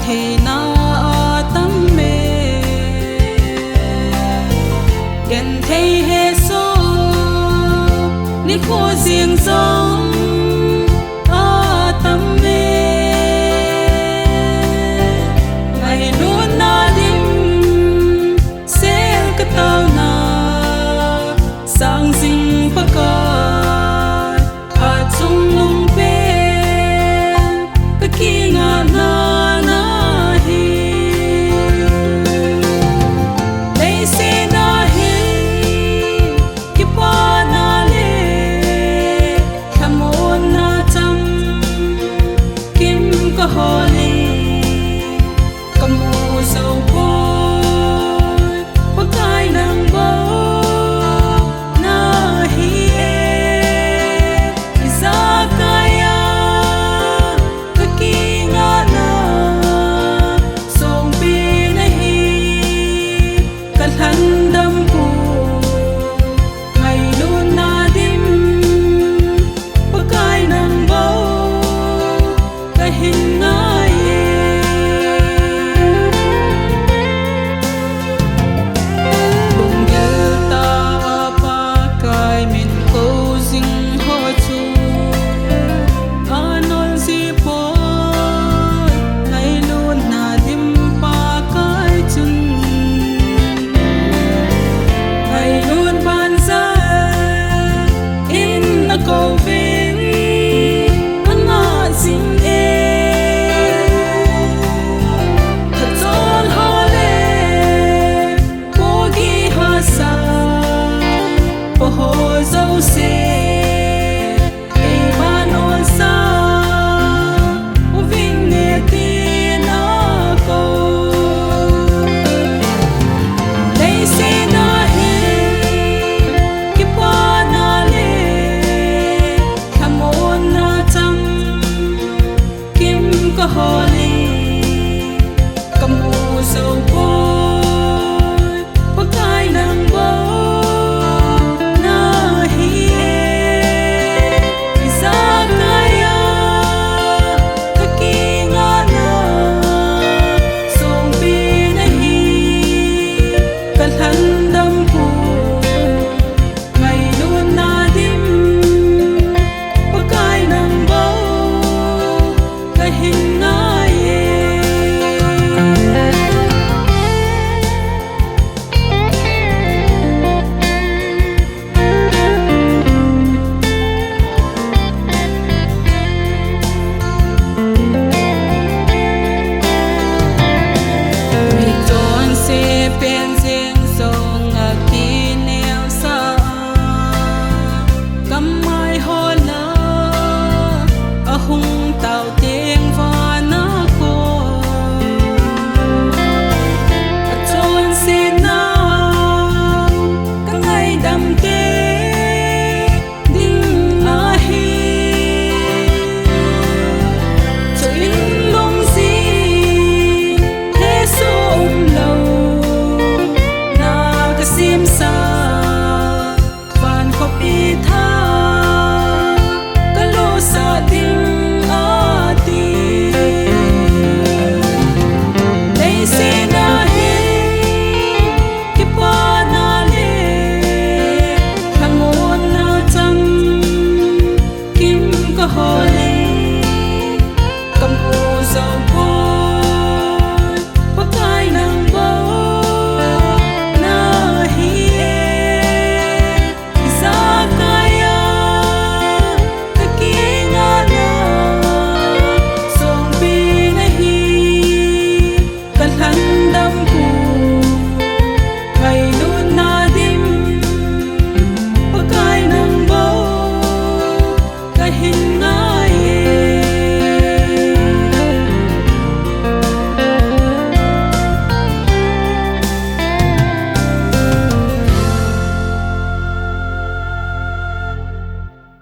hay na tâm mê gần thấy hết số ní khô riêng giống tâm mê ngày luôn na đêm sẽ cái tao na sang sinh bắc cài chung nung bên cái kia ngàn na na hi đây sẽ na hi cái pa na le tham ôn na chăm kim có hồ li cầm mù sầu côi bắc cài nắng bầu na hi cầu vinh ăn ngã xin thật giòn hoa lệ cô ghi hoa sa cô hồ dâu xê ban ôn sa cô vinh nghe tin ở cầu đây sẽ na hi cái pa na le tham ôn na chăm kim có hồ li cầm mù sầu côi bắc cài nắng bầu na hi isa kaya kaki nga na song pi na hi kalhan dam pu ngày luôn na dim bắc cài nắng bầu cái hình na hung tàu tiếng và nó cô trôn xin nào các ngày đầm tê đinh a hi cho in lông gì thế sông lâu na cái xiêm sa van khóc đi tha cái lô sa tiếng holy